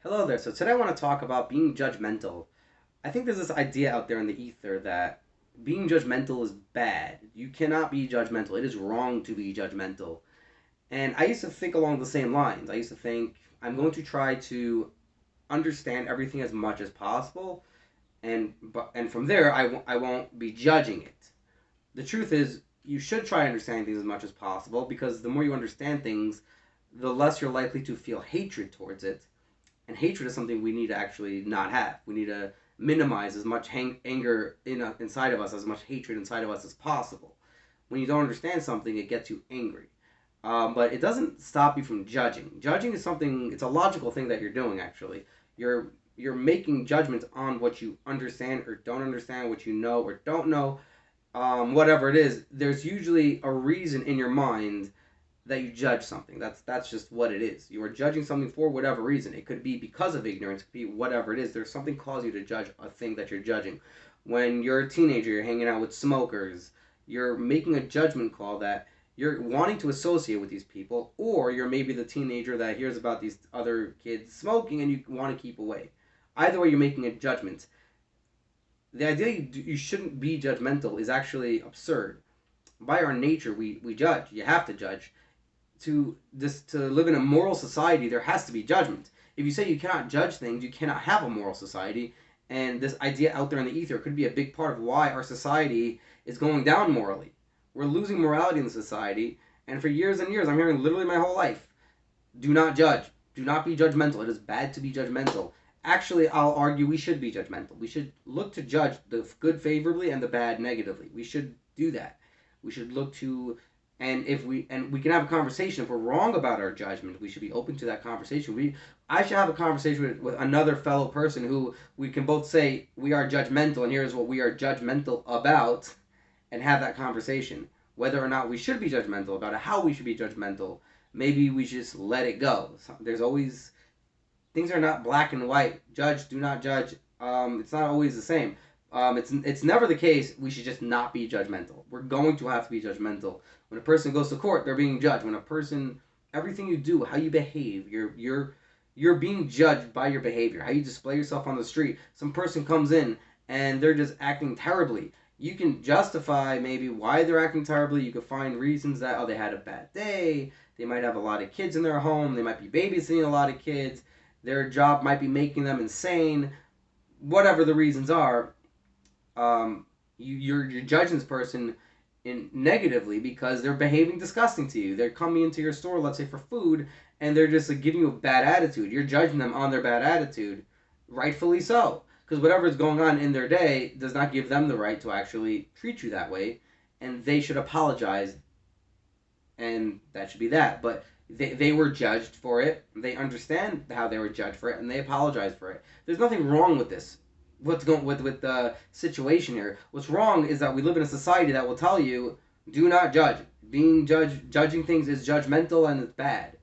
Hello there. So today I want to talk about being judgmental. I think there's this idea out there in the ether that being judgmental is bad. You cannot be judgmental. It is wrong to be judgmental. And I used to think along the same lines. I used to think I'm going to try to understand everything as much as possible, and from there I won't be judging it. The truth is, you should try understanding things as much as possible because the more you understand things, the less you're likely to feel hatred towards it, and hatred is something we need to actually not have. We need to minimize as much anger inside of us, as much hatred inside of us as possible. When you don't understand something, it gets you angry. But it doesn't stop you from judging. Judging is something, it's a logical thing that you're doing, actually. You're making judgments on what you understand or don't understand, what you know or don't know, whatever it is. There's usually a reason in your mind that you judge something. That's just what it is. You are judging something for whatever reason. It could be because of ignorance. It could be whatever it is. There's something cause you to judge a thing that you're judging. When you're a teenager, you're hanging out with smokers. You're making a judgment call that you're wanting to associate with these people, or you're maybe the teenager that hears about these other kids smoking and you want to keep away. Either way, you're making a judgment. The idea you shouldn't be judgmental is actually absurd. By our nature, we judge. You have to judge to live in a moral society, there has to be judgment. If you say you cannot judge things, you cannot have a moral society. And this idea out there in the ether could be a big part of why our society is going down morally. We're losing morality in the society, and for years and years, I'm hearing literally my whole life, do not judge. Do not be judgmental. It is bad to be judgmental. Actually, I'll argue we should be judgmental. We should look to judge the good favorably and the bad negatively. We should do that. We should look to, and we can have a conversation. If we're wrong about our judgment, we should be open to that conversation. I should have a conversation with another fellow person who we can both say we are judgmental and here's what we are judgmental about, and have that conversation. Whether or not we should be judgmental about it, how we should be judgmental, maybe we just let it go. There's always, things are not black and white. Judge, do not judge. It's not always the same. It's never the case. We should just not be judgmental. We're going to have to be judgmental. When a person goes to court, they're being judged. When a person, everything you do, how you behave, you're being judged by your behavior. How you display yourself on the street. Some person comes in and they're just acting terribly. You can justify maybe why they're acting terribly. You can find reasons that, oh, they had a bad day. They might have a lot of kids in their home. They might be babysitting a lot of kids. Their job might be making them insane. Whatever the reasons are, you're judging this person negatively because they're behaving disgusting to you. They're coming into your store, let's say for food, and they're just like giving you a bad attitude. You're judging them on their bad attitude, rightfully so, because whatever is going on in their day does not give them the right to actually treat you that way, and they should apologize, and that should be that. But they were judged for it. They understand how they were judged for it, and they apologize for it. There's nothing wrong with this. What's going with the situation here? What's wrong is that we live in a society that will tell you, do not judge. Judging things is judgmental and it's bad.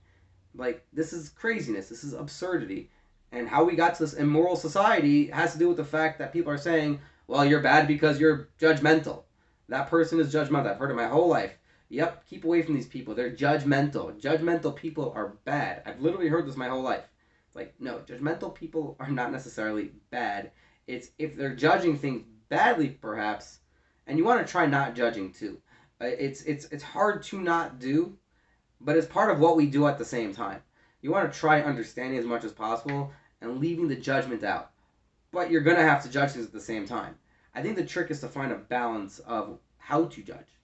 Like, this is craziness. This is absurdity. And how we got to this immoral society has to do with the fact that people are saying, well, you're bad because you're judgmental. That person is judgmental. I've heard it my whole life. Yep, keep away from these people. They're judgmental. Judgmental people are bad. I've literally heard this my whole life. It's like, no, judgmental people are not necessarily bad. It's if they're judging things badly, perhaps, and you want to try not judging too. It's hard to not do, but it's part of what we do at the same time. You want to try understanding as much as possible and leaving the judgment out, but you're gonna have to judge things at the same time. I think the trick is to find a balance of how to judge,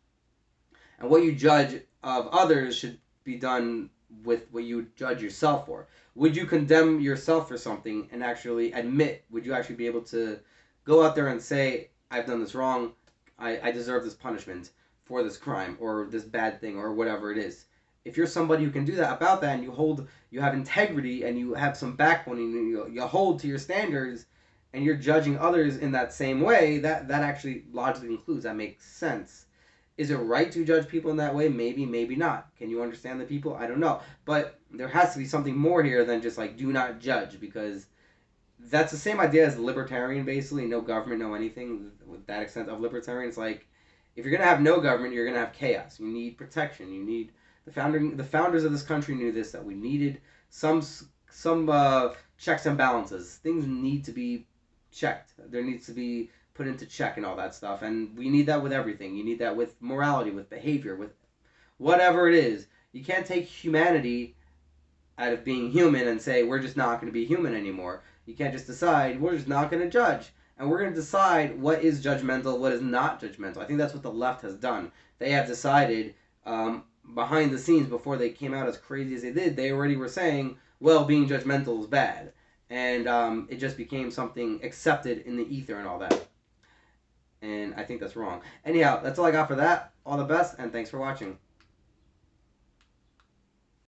and what you judge of others should be done with what you judge yourself for. Would you condemn yourself for something and actually admit? Would you actually be able to go out there and say, I've done this wrong, I deserve this punishment for this crime or this bad thing or whatever it is? If you're somebody who can do that about that, and you have integrity and you have some backbone and you hold to your standards, and you're judging others in that same way, that actually logically includes, that makes sense. Is it right to judge people in that way? Maybe, maybe not. Can you understand the people? I don't know. But there has to be something more here than just like do not judge, because that's the same idea as libertarian, basically. No government, no anything. With that extent of libertarian, it's like if you're gonna have no government, you're gonna have chaos. You need protection. You need the founders of this country knew this, that we needed some checks and balances. Things need to be checked. There needs to be put into check and all that stuff. And we need that with everything. You need that with morality, with behavior, with whatever it is. You can't take humanity out of being human and say we're just not going to be human anymore. You can't just decide we're just not going to judge. And we're going to decide what is judgmental, what is not judgmental. I think that's what the left has done. They have decided behind the scenes, before they came out as crazy as they did, they already were saying, well, being judgmental is bad. And it just became something accepted in the ether and all that. And I think that's wrong. Anyhow, that's all I got for that. All the best, and thanks for watching.